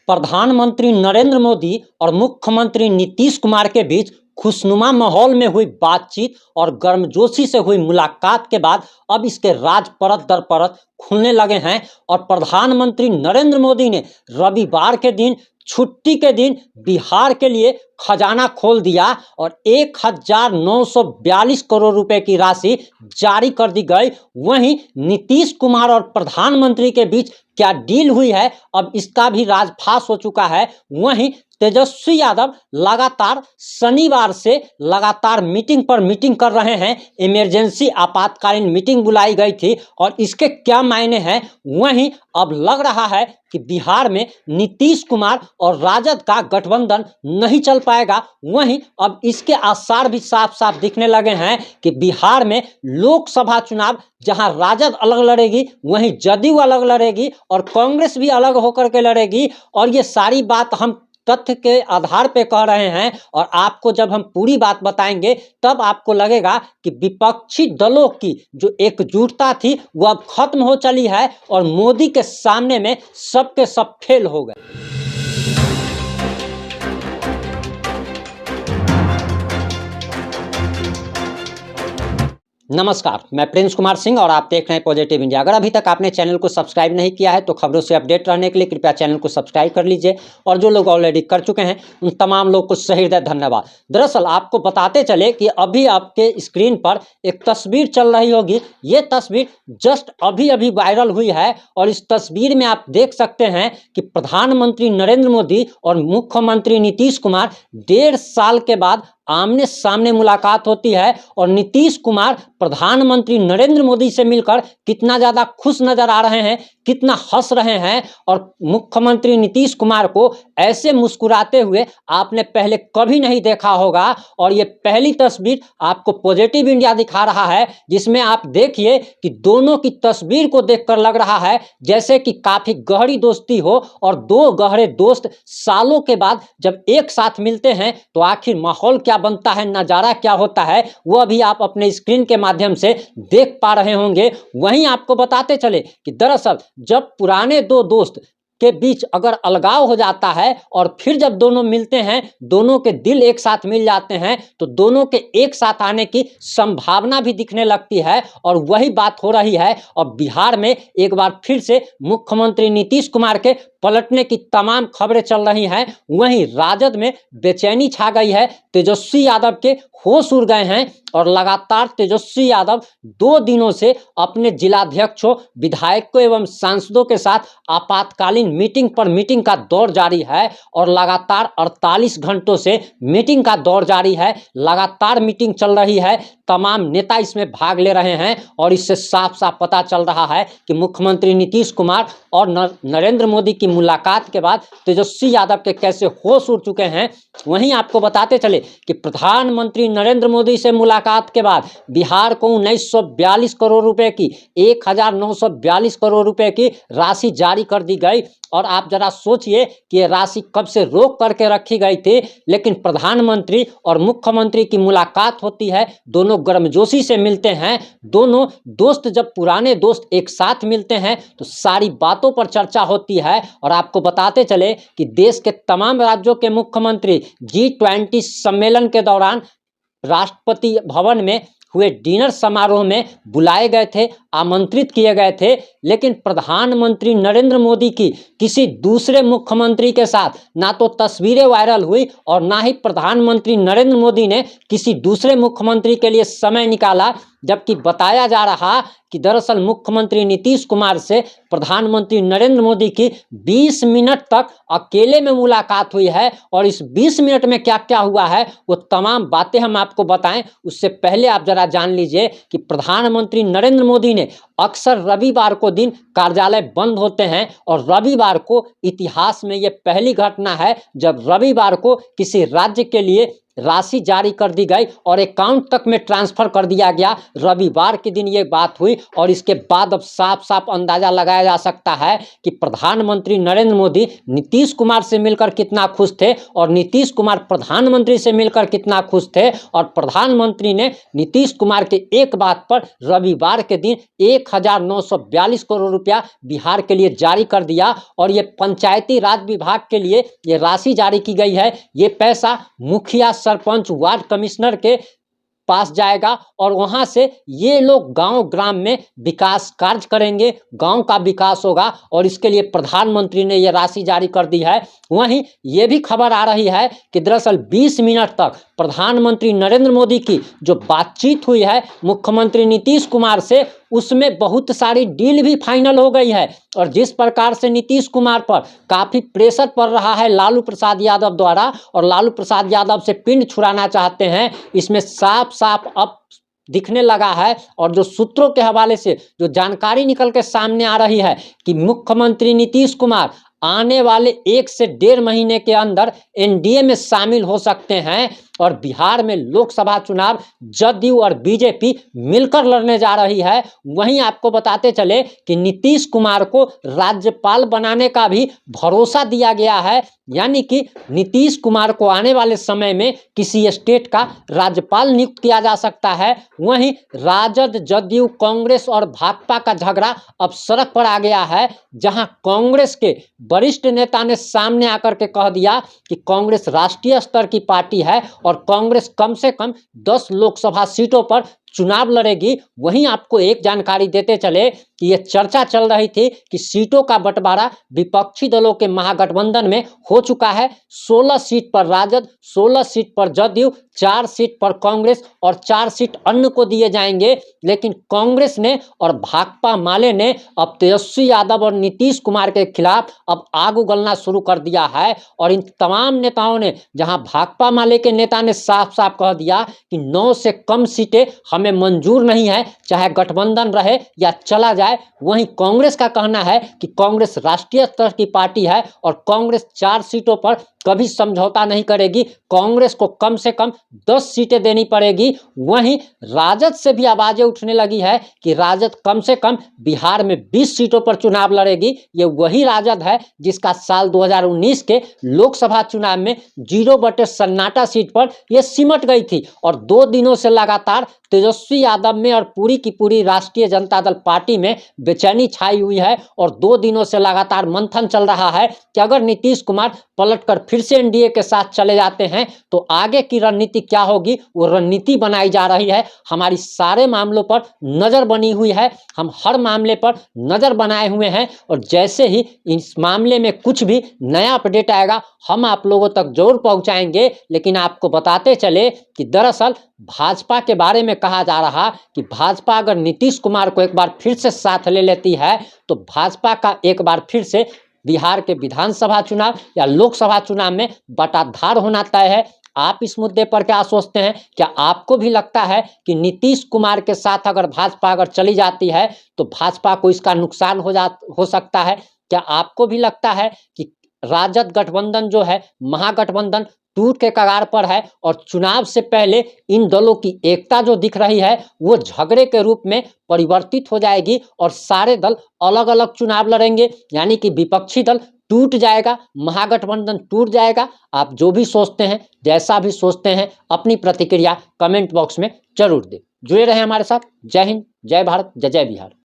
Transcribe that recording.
प्रधानमंत्री नरेंद्र मोदी और मुख्यमंत्री नीतीश कुमार के बीच खुशनुमा माहौल में हुई बातचीत और गर्मजोशी से हुई मुलाकात के बाद अब इसके राज परत दर परत खुलने लगे हैं। और प्रधानमंत्री नरेंद्र मोदी ने रविवार के दिन, छुट्टी के दिन, बिहार के लिए खजाना खोल दिया और 1942 करोड़ रुपए की राशि जारी कर दी गई। वहीं नीतीश कुमार और प्रधानमंत्री के बीच क्या डील हुई है, अब इसका भी राजफाश हो चुका है। वहीं तेजस्वी यादव लगातार शनिवार से लगातार मीटिंग पर मीटिंग कर रहे हैं। इमरजेंसी आपातकालीन मीटिंग बुलाई गई थी और इसके क्या मायने हैं। वहीं अब लग रहा है कि बिहार में नीतीश कुमार और राजद का गठबंधन नहीं चल पाएगा। वहीं अब इसके आसार भी साफ साफ दिखने लगे हैं कि बिहार में लोकसभा चुनाव जहां राजद अलग लड़ेगी, वहीं जदयू अलग लड़ेगी और कांग्रेस भी अलग होकर के लड़ेगी। और ये सारी बात हम तथ्य के आधार पे कह रहे हैं और आपको जब हम पूरी बात बताएंगे तब आपको लगेगा कि विपक्षी दलों की जो एकजुटता थी वो अब खत्म हो चली है और मोदी के सामने में सबके सब फेल हो गए। नमस्कार, मैं प्रिंस कुमार सिंह और आप देख रहे हैं पॉजिटिव इंडिया। अगर अभी तक आपने चैनल को सब्सक्राइब नहीं किया है तो खबरों से अपडेट रहने के लिए कृपया चैनल को सब्सक्राइब कर लीजिए और जो लोग ऑलरेडी कर चुके हैं उन तमाम लोग को सही हृदय धन्यवाद। दरअसल आपको बताते चले कि अभी आपके स्क्रीन पर एक तस्वीर चल रही होगी। ये तस्वीर जस्ट अभी अभी वायरल हुई है और इस तस्वीर में आप देख सकते हैं कि प्रधानमंत्री नरेंद्र मोदी और मुख्यमंत्री नीतीश कुमार 1.5 साल के बाद आमने सामने मुलाकात होती है और नीतीश कुमार प्रधानमंत्री नरेंद्र मोदी से मिलकर कितना ज़्यादा खुश नजर आ रहे हैं, कितना हंस रहे हैं। और मुख्यमंत्री नीतीश कुमार को ऐसे मुस्कुराते हुए आपने पहले कभी नहीं देखा होगा। और ये पहली तस्वीर आपको पॉजिटिव इंडिया दिखा रहा है, जिसमें आप देखिए कि दोनों की तस्वीर को देखकर लग रहा है जैसे कि काफ़ी गहरी दोस्ती हो और दो गहरे दोस्त सालों के बाद जब एक साथ मिलते हैं तो आखिर माहौल क्या बनता है, नज़ारा क्या होता है, वो अभी आप अपने स्क्रीन के माध्यम से देख पा रहे होंगे। वहीं आपको बताते चले कि दरअसल जब पुराने दो दोस्त के बीच अगर अलगाव हो जाता है और फिर जब दोनों मिलते हैं, दोनों के दिल एक साथ मिल जाते हैं तो दोनों के एक साथ आने की संभावना भी दिखने लगती है। और वही बात हो रही है। और बिहार में एक बार फिर से मुख्यमंत्री नीतीश कुमार के पलटने की तमाम खबरें चल रही हैं। वहीं राजद में बेचैनी छा गई है। तेजस्वी यादव के होश उड़ गए हैं और लगातार तेजस्वी यादव 2 दिनों से अपने जिलाध्यक्षों, विधायकों एवं सांसदों के साथ आपातकालीन मीटिंग पर मीटिंग का दौर जारी है और लगातार 48 घंटों से मीटिंग का दौर जारी है। लगातार मीटिंग चल रही है, तमाम नेता इसमें भाग ले रहे हैं और इससे साफ साफ पता चल रहा है कि मुख्यमंत्री नीतीश कुमार और नरेंद्र मोदी की मुलाकात के बाद तेजस्वी यादव के कैसे होश उड़ चुके हैं। वहीं आपको बताते चले कि प्रधानमंत्री नरेंद्र मोदी से मुलाकात के बाद बिहार को 1942 करोड़ रुपए की 1942 करोड़ रुपए की राशि जारी कर दी गई। और आप जरा सोचिए कि ये राशि कब से रोक करके रखी गई थी, लेकिन प्रधानमंत्री और मुख्यमंत्री की मुलाकात होती है, दोनों गर्मजोशी से मिलते हैं। दोनों दोस्त जब पुराने दोस्त एक साथ मिलते हैं तो सारी बातों पर चर्चा होती है। और आपको बताते चले कि देश के तमाम राज्यों के मुख्यमंत्री G20 सम्मेलन के दौरान राष्ट्रपति भवन में हुए डिनर समारोह में बुलाए गए थे, आमंत्रित किए गए थे। लेकिन प्रधानमंत्री नरेंद्र मोदी की किसी दूसरे मुख्यमंत्री के साथ ना तो तस्वीरें वायरल हुई और ना ही प्रधानमंत्री नरेंद्र मोदी ने किसी दूसरे मुख्यमंत्री के लिए समय निकाला। जबकि बताया जा रहा कि दरअसल मुख्यमंत्री नीतीश कुमार से प्रधानमंत्री नरेंद्र मोदी की 20 मिनट तक अकेले में मुलाकात हुई है। और इस 20 मिनट में क्या क्या हुआ है वो तमाम बातें हम आपको बताएं, उससे पहले आप जरा जान लीजिए कि प्रधानमंत्री नरेंद्र मोदी ने अक्सर रविवार को दिन कार्यालय बंद होते हैं और रविवार को इतिहास में ये पहली घटना है जब रविवार को किसी राज्य के लिए राशि जारी कर दी गई और अकाउंट तक में ट्रांसफर कर दिया गया। रविवार के दिन ये बात हुई और इसके बाद अब साफ साफ अंदाजा लगाया जा सकता है कि प्रधानमंत्री नरेंद्र मोदी नीतीश कुमार से मिलकर कितना खुश थे और नीतीश कुमार प्रधानमंत्री से मिलकर कितना खुश थे। और प्रधानमंत्री ने नीतीश कुमार के एक बात पर रविवार के दिन 1942 करोड़ रुपया बिहार के लिए जारी कर दिया और ये पंचायती राज विभाग के लिए ये राशि जारी की गई है। ये पैसा मुखिया, सरपंच, वार्ड कमिश्नर के पास जाएगा और वहां से ये लोग गांव ग्राम में विकास कार्य करेंगे, गांव का विकास होगा और इसके लिए प्रधानमंत्री ने ये राशि जारी कर दी है। वहीं ये भी खबर आ रही है कि दरअसल 20 मिनट तक प्रधानमंत्री नरेंद्र मोदी की जो बातचीत हुई है मुख्यमंत्री नीतीश कुमार से, उसमें बहुत सारी डील भी फाइनल हो गई है। और जिस प्रकार से नीतीश कुमार पर काफ़ी प्रेशर पड़ रहा है लालू प्रसाद यादव द्वारा और लालू प्रसाद यादव से पिंड छुड़ाना चाहते हैं, इसमें साफ साफ अब दिखने लगा है। और जो सूत्रों के हवाले से जो जानकारी निकल के सामने आ रही है कि मुख्यमंत्री नीतीश कुमार आने वाले 1 से 1.5 महीने के अंदर एनडीए में शामिल हो सकते हैं और बिहार में लोकसभा चुनाव जदयू और बीजेपी मिलकर लड़ने जा रही है। वहीं आपको बताते चले कि नीतीश कुमार को राज्यपाल बनाने का भी भरोसा दिया गया है, यानी कि नीतीश कुमार को आने वाले समय में किसी स्टेट का राज्यपाल नियुक्त किया जा सकता है। वहीं राजद, जदयू, कांग्रेस और भाजपा का झगड़ा अब सड़क पर आ गया है, जहां कांग्रेस के वरिष्ठ नेता ने सामने आकर के कह दिया कि कांग्रेस राष्ट्रीय स्तर की पार्टी है और कांग्रेस कम से कम 10 लोकसभा सीटों पर चुनाव लड़ेगी। वहीं आपको एक जानकारी देते चले कि यह चर्चा चल रही थी कि सीटों का बंटवारा विपक्षी दलों के महागठबंधन में हो चुका है। 16 सीट पर राजद, 16 सीट पर जदयू, 4 सीट पर कांग्रेस और 4 सीट अन्य को दिए जाएंगे। लेकिन कांग्रेस ने और भाकपा माले ने अब तेजस्वी यादव और नीतीश कुमार के खिलाफ अब आग उगलना शुरू कर दिया है। और इन तमाम नेताओं ने, जहां भाकपा माले के नेता ने साफ साफ कह दिया कि 9 से कम सीटें हमें मंजूर नहीं है, चाहे गठबंधन रहे या चला जाए। वहीं कांग्रेस का कहना है कि कांग्रेस राष्ट्रीय स्तर की पार्टी है और कांग्रेस 4 सीटों पर कभी समझौता नहीं करेगी, कांग्रेस को कम से कम 10 सीटें देनी पड़ेगी। वहीं राजद से भी आवाजें उठने लगी है कि राजद कम से कम बिहार में 20 सीटों पर चुनाव लड़ेगी। ये वही राजद है जिसका साल 2019 के लोकसभा चुनाव में 0/सन्नाटा सीट पर यह सिमट गई थी। और 2 दिनों से लगातार तेजस्वी यादव में और पूरी की पूरी राष्ट्रीय जनता दल पार्टी में बेचैनी छाई हुई है और 2 दिनों से लगातार मंथन चल रहा है कि अगर नीतीश कुमार पलटकर फिर से एनडीए के साथ चले जाते हैं तो आगे की रणनीति क्या होगी, वो रणनीति बनाई जा रही है। हमारी सारे मामलों पर नज़र बनी हुई है, हम हर मामले पर नज़र बनाए हुए हैं और जैसे ही इस मामले में कुछ भी नया अपडेट आएगा हम आप लोगों तक जरूर पहुंचाएंगे। लेकिन आपको बताते चले कि दरअसल भाजपा के बारे में कहा जा रहा कि भाजपा अगर नीतीश कुमार को एक बार फिर से साथ ले लेती है तो भाजपा का एक बार फिर से बिहार के विधानसभा चुनाव या लोकसभा चुनाव में बटाधार होना तय है। आप इस मुद्दे पर क्या सोचते हैं? क्या आपको भी लगता है कि नीतीश कुमार के साथ अगर भाजपा चली जाती है तो भाजपा को इसका नुकसान हो सकता है? क्या आपको भी लगता है कि राजद गठबंधन जो है, महागठबंधन टूट के कगार पर है और चुनाव से पहले इन दलों की एकता जो दिख रही है वो झगड़े के रूप में परिवर्तित हो जाएगी और सारे दल अलग अलग चुनाव लड़ेंगे, यानी कि विपक्षी दल टूट जाएगा, महागठबंधन टूट जाएगा? आप जो भी सोचते हैं, जैसा भी सोचते हैं, अपनी प्रतिक्रिया कमेंट बॉक्स में जरूर दें। जुड़े रहें हमारे साथ। जय हिंद, जय भारत, जय जय बिहार।